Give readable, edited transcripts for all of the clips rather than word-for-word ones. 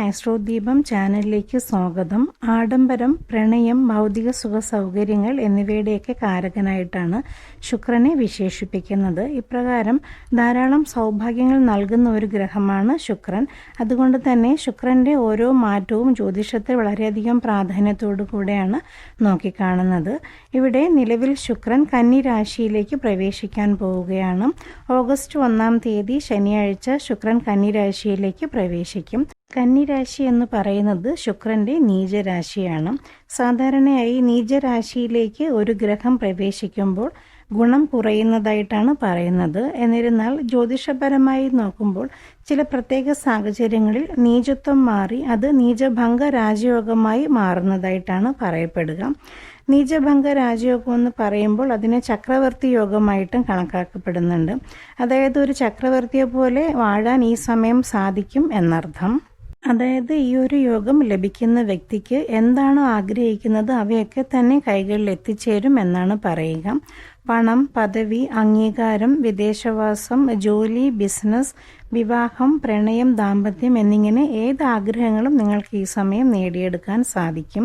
ആസ്ട്രോദീപം ചാനലിലേക്ക് സ്വാഗതം. ആഡംബരം, പ്രണയം, ഭൗതിക സുഖ സൗകര്യങ്ങൾ എന്നിവയുടെയൊക്കെ കാരകനായിട്ടാണ് ശുക്രനെ വിശേഷിപ്പിക്കുന്നത്. ഇപ്രകാരം ധാരാളം സൗഭാഗ്യങ്ങൾ നൽകുന്ന ഒരു ഗ്രഹമാണ് ശുക്രൻ. അതുകൊണ്ട് തന്നെ ശുക്രൻ്റെ ഓരോ മാറ്റവും ജ്യോതിഷത്തിൽ വളരെയധികം പ്രാധാന്യത്തോടു കൂടെയാണ് നോക്കിക്കാണുന്നത്. ഇവിടെ നിലവിൽ ശുക്രൻ കന്നി രാശിയിലേക്ക് പ്രവേശിക്കാൻ പോവുകയാണ്. ഓഗസ്റ്റ് 1 തീയതി ശനിയാഴ്ച ശുക്രൻ കന്നി രാശിയിലേക്ക് പ്രവേശിക്കും. കന്നിരാശി എന്ന് പറയുന്നത് ശുക്രന്റെ നീചരാശിയാണ്. സാധാരണയായി നീചരാശിയിലേക്ക് ഒരു ഗ്രഹം പ്രവേശിക്കുമ്പോൾ ഗുണം കുറയുന്നതായിട്ടാണ് പറയുന്നത്. എന്നിരുന്നാൽ ജ്യോതിഷപരമായി നോക്കുമ്പോൾ ചില പ്രത്യേക സാഹചര്യങ്ങളിൽ നീചത്വം മാറി അത് നീചഭംഗ രാജയോഗമായി മാറുന്നതായിട്ടാണ് പറയപ്പെടുക. നീചഭംഗ രാജയോഗം എന്ന് പറയുമ്പോൾ അതിനെ ചക്രവർത്തി യോഗമായിട്ടും കണക്കാക്കപ്പെടുന്നുണ്ട്. അതായത് ഒരു ചക്രവർത്തിയെ പോലെ വാഴാൻ ഈ സമയം സാധിക്കും എന്നർത്ഥം. അതായത് ഈ ഒരു യോഗം ലഭിക്കുന്ന വ്യക്തിക്ക് എന്താണോ ആഗ്രഹിക്കുന്നത് അവയൊക്കെ തന്നെ കൈകളിൽ എത്തിച്ചേരും എന്നാണ് പറയുക. പണം, പദവി, അംഗീകാരം, വിദേശവാസം, ജോലി, ബിസിനസ്, വിവാഹം, പ്രണയം, ദാമ്പത്യം എന്നിങ്ങനെ ഏത് ആഗ്രഹങ്ങളും നിങ്ങൾക്ക് ഈ സമയം നേടിയെടുക്കാൻ സാധിക്കും.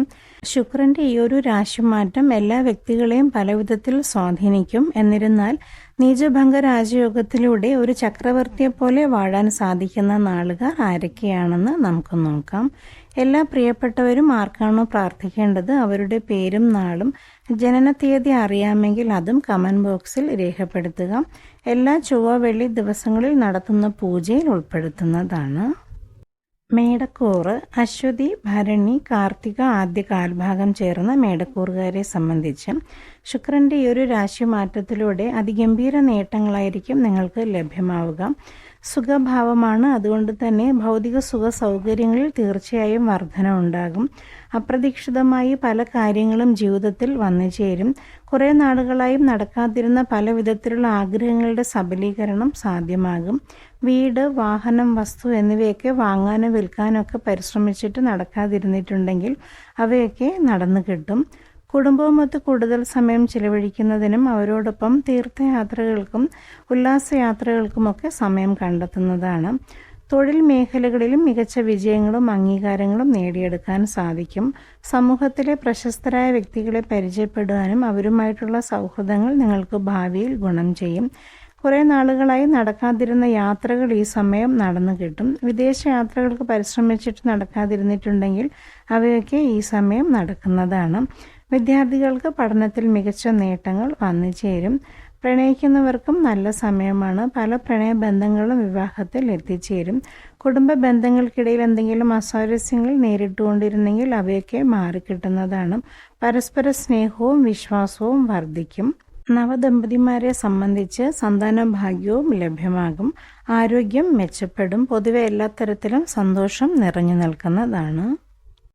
ശുക്രന്റെ ഈ ഒരു രാശിമാറ്റം എല്ലാ വ്യക്തികളെയും പലവിധത്തിൽ സ്വാധീനിക്കും. എന്നിരുന്നാൽ നീചഭംഗ രാജയോഗത്തിലൂടെ ഒരു ചക്രവർത്തിയെ പോലെ വാഴാൻ സാധിക്കുന്ന നാളുകാർ ആരൊക്കെയാണെന്ന് നമുക്ക് നോക്കാം. എല്ലാ പ്രിയപ്പെട്ടവരും ആർക്കാണോ പ്രാർത്ഥിക്കേണ്ടത് അവരുടെ പേരും നാളും ജനന തീയതി അറിയാമെങ്കിൽ അതും കമന്റ് ബോക്സിൽ രേഖപ്പെടുത്തുക. എല്ലാ ചൊവ്വ വെള്ളി ദിവസങ്ങളിൽ നടത്തുന്ന പൂജയിൽ ഉൾപ്പെടുത്തുന്നതാണ്. മേടക്കൂറ് അശ്വതി, ഭരണി, കാർത്തിക ആദ്യ കാൽഭാഗം ചേർന്ന മേടക്കൂറുകാരെ സംബന്ധിച്ച് ശുക്രന്റെ ഈ ഒരു രാശിമാറ്റത്തിലൂടെ അതിഗംഭീര നേട്ടങ്ങളായിരിക്കും നിങ്ങൾക്ക് ലഭ്യമാവുക. സുഖഭാവമാണ്. അതുകൊണ്ട് തന്നെ ഭൗതിക സുഖ സൗകര്യങ്ങളിൽ തീർച്ചയായും വർധന ഉണ്ടാകും. അപ്രതീക്ഷിതമായി പല കാര്യങ്ങളും ജീവിതത്തിൽ വന്നു ചേരും. കുറേ നാളുകളായും നടക്കാതിരുന്ന പല വിധത്തിലുള്ള ആഗ്രഹങ്ങളുടെ സബലീകരണം സാധ്യമാകും. വീട്, വാഹനം, വസ്തു എന്നിവയൊക്കെ വാങ്ങാനും വിൽക്കാനും ഒക്കെ പരിശ്രമിച്ചിട്ട് നടക്കാതിരുന്നിട്ടുണ്ടെങ്കിൽ അവയൊക്കെ നടന്നു കിട്ടും. കുടുംബവുമൊത്ത് കൂടുതൽ സമയം ചിലവഴിക്കുന്നതിനും അവരോടൊപ്പം തീർത്ഥയാത്രകൾക്കും ഉല്ലാസയാത്രകൾക്കുമൊക്കെ സമയം കണ്ടെത്തുന്നതാണ്. തൊഴിൽ മേഖലകളിലും മികച്ച വിജയങ്ങളും അംഗീകാരങ്ങളും നേടിയെടുക്കാൻ സാധിക്കും. സമൂഹത്തിലെ പ്രശസ്തരായ വ്യക്തികളെ പരിചയപ്പെടുവാനും അവരുമായിട്ടുള്ള സൗഹൃദങ്ങൾ നിങ്ങൾക്ക് ഭാവിയിൽ ഗുണം ചെയ്യും. കുറേ നാളുകളായി നടക്കാതിരുന്ന യാത്രകൾ ഈ സമയം നടന്നു കിട്ടും. വിദേശ യാത്രകൾക്ക് പരിശ്രമിച്ചിട്ട് നടക്കാതിരുന്നിട്ടുണ്ടെങ്കിൽ അവയൊക്കെ ഈ സമയം നടക്കുന്നതാണ്. വിദ്യാർത്ഥികൾക്ക് പഠനത്തിൽ മികച്ച നേട്ടങ്ങൾ വന്നു ചേരും. പ്രണയിക്കുന്നവർക്കും നല്ല സമയമാണ്. പല പ്രണയബന്ധങ്ങളും വിവാഹത്തിൽ എത്തിച്ചേരും. കുടുംബ ബന്ധങ്ങൾക്കിടയിൽ എന്തെങ്കിലും അസ്വാരസ്യങ്ങൾ നേരിട്ടുകൊണ്ടിരുന്നെങ്കിൽ അവയൊക്കെ മാറിക്കിട്ടുന്നതാണ്. പരസ്പര സ്നേഹവും വിശ്വാസവും വർദ്ധിക്കും. നവദമ്പതിമാരെ സംബന്ധിച്ച് സന്താന ഭാഗ്യവും ലഭ്യമാകും. ആരോഗ്യം മെച്ചപ്പെടും. പൊതുവെ എല്ലാ തരത്തിലും സന്തോഷം നിറഞ്ഞു നിൽക്കുന്നതാണ്.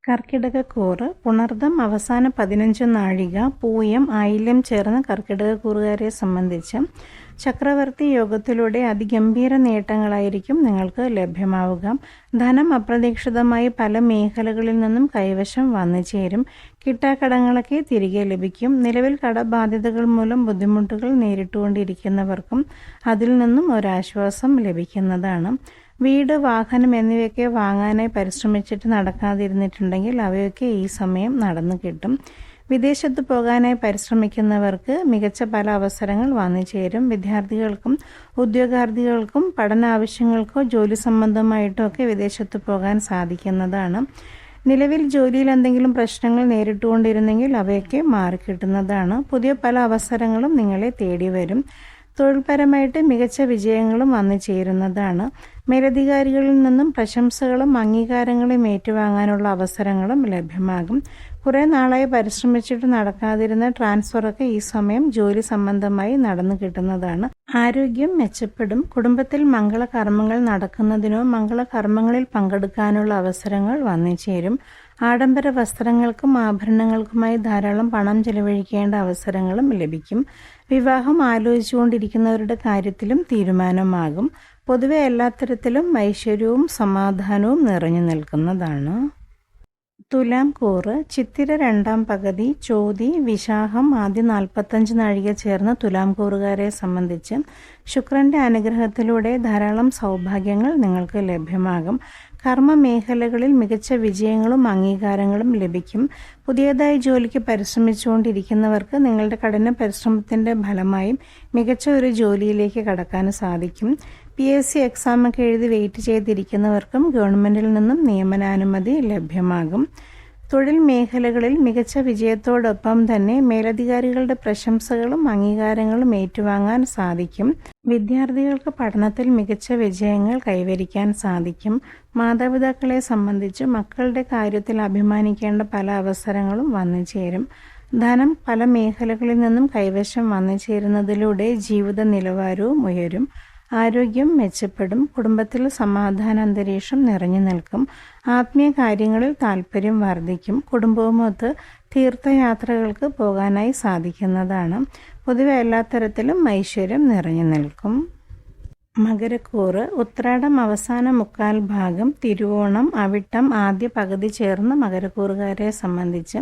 കർക്കിടകക്കൂറ് പുണർദം അവസാന 15 നാഴിക, പൂയം, ആയില്യം ചേർന്ന കർക്കിടകക്കൂറുകാരെ സംബന്ധിച്ച് ചക്രവർത്തി യോഗത്തിലൂടെ അതിഗംഭീര നേട്ടങ്ങളായിരിക്കും നിങ്ങൾക്ക് ലഭ്യമാവുക. ധനം അപ്രതീക്ഷിതമായി പല മേഖലകളിൽ നിന്നും കൈവശം വന്നു ചേരും. കിട്ടാക്കടങ്ങളൊക്കെ തിരികെ ലഭിക്കും. നിലവിൽ കടബാധ്യതകൾ മൂലം ബുദ്ധിമുട്ടുകൾ നേരിട്ടുകൊണ്ടിരിക്കുന്നവർക്കും അതിൽ നിന്നും ഒരാശ്വാസം ലഭിക്കുന്നതാണ്. വീട്, വാഹനം എന്നിവയൊക്കെ വാങ്ങാനായി പരിശ്രമിച്ചിട്ട് നടക്കാതിരുന്നിട്ടുണ്ടെങ്കിൽ അവയൊക്കെ ഈ സമയം നടന്നു കിട്ടും. വിദേശത്ത് പോകാനായി പരിശ്രമിക്കുന്നവർക്ക് മികച്ച പല അവസരങ്ങൾ വന്നു ചേരും. വിദ്യാർത്ഥികൾക്കും ഉദ്യോഗാർത്ഥികൾക്കും പഠന ആവശ്യങ്ങൾക്കോ ജോലി സംബന്ധമായിട്ടോ ഒക്കെ വിദേശത്ത് പോകാൻ സാധിക്കുന്നതാണ്. നിലവിൽ ജോലിയിൽ എന്തെങ്കിലും പ്രശ്നങ്ങൾ നേരിട്ടുകൊണ്ടിരുന്നെങ്കിൽ അവയൊക്കെ മാറിക്കിട്ടുന്നതാണ്. പുതിയ പല അവസരങ്ങളും നിങ്ങളെ തേടി വരും. തൊഴിൽപരമായിട്ട് മികച്ച വിജയങ്ങളും വന്നു ചേരുന്നതാണ്. മേലധികാരികളിൽ നിന്നും പ്രശംസകളും അംഗീകാരങ്ങളും ഏറ്റുവാങ്ങാനുള്ള അവസരങ്ങളും ലഭ്യമാകും. കുറേ നാളായി പരിശ്രമിച്ചിട്ട് നടക്കാതിരുന്ന ട്രാൻസ്ഫറൊക്കെ ഈ സമയം ജോലി സംബന്ധമായി നടന്നു കിട്ടുന്നതാണ്. ആരോഗ്യം മെച്ചപ്പെടും. കുടുംബത്തിൽ മംഗളകർമ്മങ്ങൾ നടക്കുന്നതിനോ മംഗളകർമ്മങ്ങളിൽ പങ്കെടുക്കാനുള്ള അവസരങ്ങൾ വന്നു ചേരും. ആഡംബര വസ്ത്രങ്ങൾക്കും ആഭരണങ്ങൾക്കുമായി ധാരാളം പണം ചെലവഴിക്കേണ്ട അവസരങ്ങളും ലഭിക്കും. വിവാഹം ആലോചിച്ചുകൊണ്ടിരിക്കുന്നവരുടെ കാര്യത്തിലും തീരുമാനമാകും. പൊതുവെ എല്ലാ തരത്തിലും ഐശ്വര്യവും സമാധാനവും നിറഞ്ഞു നിൽക്കുന്നതാണ്. തുലാം കൂറ് ചിത്തിര 2ാം പകുതി, ചോതി, വിശാഖം ആദ്യ 45 നാഴിക ചേർന്ന തുലാം കൂറുകാരെ സംബന്ധിച്ച് ശുക്രന്റെ അനുഗ്രഹത്തിലൂടെ ധാരാളം സൗഭാഗ്യങ്ങൾ നിങ്ങൾക്ക് ലഭ്യമാകും. കർമ്മ മേഖലകളിൽ മികച്ച വിജയങ്ങളും അംഗീകാരങ്ങളും ലഭിക്കും. പുതിയതായി ജോലിക്ക് പരിശ്രമിച്ചുകൊണ്ടിരിക്കുന്നവർക്ക് നിങ്ങളുടെ കഠിന പരിശ്രമത്തിൻ്റെ ഫലമായും മികച്ച ഒരു ജോലിയിലേക്ക് കടക്കാൻ സാധിക്കും. PSC എക്സാമൊക്കെ എഴുതി വെയിറ്റ് ചെയ്തിരിക്കുന്നവർക്കും ഗവൺമെൻറ്റിൽ നിന്നും നിയമനാനുമതി ലഭ്യമാകും. തൊഴിൽ മേഖലകളിൽ മികച്ച വിജയത്തോടൊപ്പം തന്നെ മേലധികാരികളുടെ പ്രശംസകളും അംഗീകാരങ്ങളും ഏറ്റുവാങ്ങാൻ സാധിക്കും. വിദ്യാർത്ഥികൾക്ക് പഠനത്തിൽ മികച്ച വിജയങ്ങൾ കൈവരിക്കാൻ സാധിക്കും. മാതാപിതാക്കളെ സംബന്ധിച്ച് മക്കളുടെ കാര്യത്തിൽ അഭിമാനിക്കേണ്ട പല അവസരങ്ങളും വന്നു ചേരും. ധനം പല മേഖലകളിൽ നിന്നും കൈവശം വന്നു ചേരുന്നതിലൂടെ ജീവിത നിലവാരവും ഉയരും. ആരോഗ്യം മെച്ചപ്പെടും. കുടുംബത്തിൽ സമാധാന അന്തരീക്ഷം നിറഞ്ഞു നിൽക്കും. ആത്മീയ കാര്യങ്ങളിൽ താല്പര്യം വർദ്ധിക്കും. കുടുംബവുമൊത്ത് തീർത്ഥയാത്രകൾക്ക് പോകാനായി സാധിക്കുന്നതാണ്. പൊതുവെ എല്ലാ തരത്തിലും ഐശ്വര്യം നിറഞ്ഞു നിൽക്കും. മകരക്കൂറ് ഉത്രാടം അവസാന മുക്കാൽ ഭാഗം, തിരുവോണം അവിട്ടം ആദ്യ പകുതി ചേർന്ന് മകരക്കൂറുകാരെ സംബന്ധിച്ച്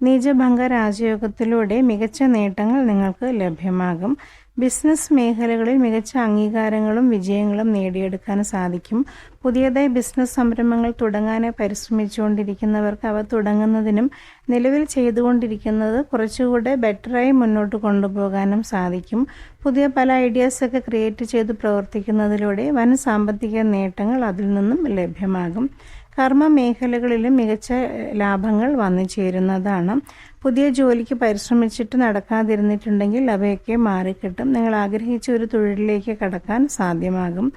നീചഭംഗ രാജയോഗത്തിലൂടെ മികച്ച നേട്ടങ്ങൾ നിങ്ങൾക്ക് ലഭ്യമാകും. ബിസിനസ് മേഖലകളിൽ മികച്ച അംഗീകാരങ്ങളും വിജയങ്ങളും നേടിയെടുക്കാൻ സാധിക്കും. പുതിയതായി ബിസിനസ് സംരംഭങ്ങൾ തുടങ്ങാനായി പരിശ്രമിച്ചുകൊണ്ടിരിക്കുന്നവർക്ക് അവ തുടങ്ങുന്നതിനും നിലവിൽ ചെയ്തുകൊണ്ടിരിക്കുന്നത് കുറച്ചുകൂടെ ബെറ്ററായി മുന്നോട്ട് കൊണ്ടുപോകാനും സാധിക്കും. പുതിയ പല ഐഡിയാസൊക്കെ ക്രിയേറ്റ് ചെയ്ത് പ്രവർത്തിക്കുന്നതിലൂടെ വൻ സാമ്പത്തിക നേട്ടങ്ങൾ അതിൽ നിന്നും ലഭ്യമാകും. കർമ്മ മേഖലകളിലും മികച്ച ലാഭങ്ങൾ വന്നു ചേരുന്നതാണ്. പുതിയ ജോലിക്ക് പരിശ്രമിച്ചിട്ട് നടക്കാതിരുന്നിട്ടുണ്ടെങ്കിൽ അവയൊക്കെ മാറിക്കിട്ടും. നിങ്ങൾ ആഗ്രഹിച്ച ഒരു തൊഴിലിലേക്ക് കടക്കാൻ സാധ്യമാകും.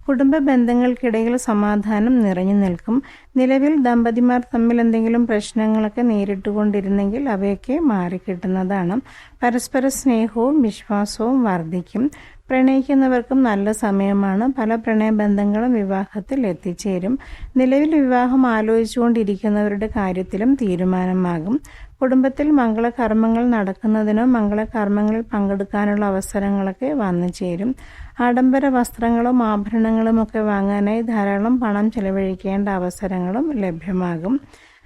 കുടുംബ ബന്ധങ്ങൾക്കിടയിൽ സമാധാനം നിറഞ്ഞു നിൽക്കും. നിലവിൽ ദമ്പതിമാർ തമ്മിൽ എന്തെങ്കിലും പ്രശ്നങ്ങളൊക്കെ നേരിട്ടുകൊണ്ടിരുന്നെങ്കിൽ അവയൊക്കെ മാറിക്കിട്ടുന്നതാണ്. പരസ്പര സ്നേഹവും വിശ്വാസവും വർദ്ധിക്കും. പ്രണയിക്കുന്നവർക്കും നല്ല സമയമാണ്. പല പ്രണയബന്ധങ്ങളും വിവാഹത്തിൽ എത്തിച്ചേരും. നിലവിൽ വിവാഹം ആലോചിച്ചുകൊണ്ടിരിക്കുന്നവരുടെ കാര്യത്തിലും തീരുമാനമാകും. കുടുംബത്തിൽ മംഗളകർമ്മങ്ങൾ നടക്കുന്നതിനോ മംഗളകർമ്മങ്ങളിൽ പങ്കെടുക്കാനുള്ള അവസരങ്ങളൊക്കെ വന്നു ചേരും. ആഡംബര വസ്ത്രങ്ങളും ആഭരണങ്ങളുമൊക്കെ വാങ്ങാനായി ധാരാളം പണം ചെലവഴിക്കേണ്ട അവസരങ്ങളും ലഭ്യമാകും.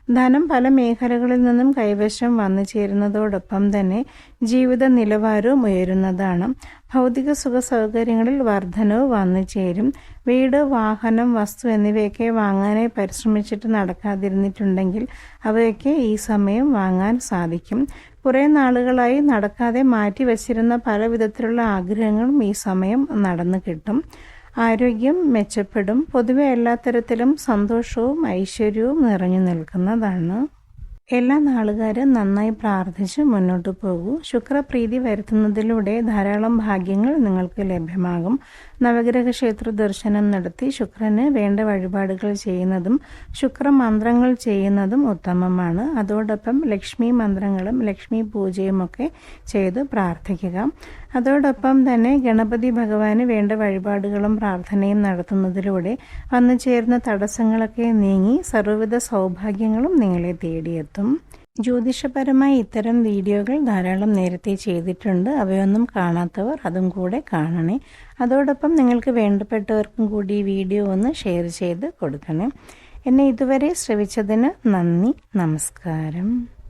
ധനം പല മേഖലകളിൽ നിന്നും കൈവശം വന്നു ചേരുന്നതോടൊപ്പം തന്നെ ജീവിത നിലവാരവും ഉയരുന്നതാണ്. ഭൗതിക സുഖ സൗകര്യങ്ങളിൽ വർധനവ് വന്നു ചേരും. വീട്, വാഹനം, വസ്തു എന്നിവയൊക്കെ വാങ്ങാനായി പരിശ്രമിച്ചിട്ട് നടക്കാതിരുന്നിട്ടുണ്ടെങ്കിൽ അവയൊക്കെ ഈ സമയം വാങ്ങാൻ സാധിക്കും. കുറേ നാളുകളായി നടക്കാതെ മാറ്റി വച്ചിരുന്ന പല വിധത്തിലുള്ള ആഗ്രഹങ്ങളും ഈ സമയം നടന്നു കിട്ടും. ആരോഗ്യം മെച്ചപ്പെടും. പൊതുവെ എല്ലാ തരത്തിലും സന്തോഷവും ഐശ്വര്യവും നിറഞ്ഞു നിൽക്കുന്നതാണ്. എല്ലാ നാളുകാരും നന്നായി പ്രാർത്ഥിച്ച് മുന്നോട്ട് പോകൂ. ശുക്രപ്രീതി വരുത്തുന്നതിലൂടെ ധാരാളം ഭാഗ്യങ്ങൾ നിങ്ങൾക്ക് ലഭ്യമാകും. നവഗ്രഹ ക്ഷേത്ര ദർശനം നടത്തി ശുക്രന് വേണ്ട വഴിപാടുകൾ ചെയ്യുന്നതും ശുക്രമന്ത്രങ്ങൾ ചെയ്യുന്നതും ഉത്തമമാണ്. അതോടൊപ്പം ലക്ഷ്മി മന്ത്രങ്ങളും ലക്ഷ്മി പൂജയുമൊക്കെ ചെയ്ത് പ്രാർത്ഥിക്കുക. അതോടൊപ്പം തന്നെ ഗണപതി ഭഗവാന് വേണ്ട വഴിപാടുകളും പ്രാർത്ഥനയും നടത്തുന്നതിലൂടെ വന്നു ചേരുന്ന തടസ്സങ്ങളൊക്കെ നീങ്ങി സർവ്വവിധ സൗഭാഗ്യങ്ങളും നിങ്ങളെ തേടിയെത്തും. ജ്യോതിഷപരമായി ഇത്തരം വീഡിയോകൾ ധാരാളം നേരത്തെ ചെയ്തിട്ടുണ്ട്. അവയൊന്നും കാണാത്തവർ അതും കൂടെ കാണണേ. അതോടൊപ്പം നിങ്ങൾക്ക് വേണ്ടപ്പെട്ടവർക്കും കൂടി ഈ വീഡിയോ ഒന്ന് ഷെയർ ചെയ്ത് കൊടുക്കണേ. എന്നെ ഇതുവരെ ശ്രവിച്ചതിന് നന്ദി. നമസ്കാരം.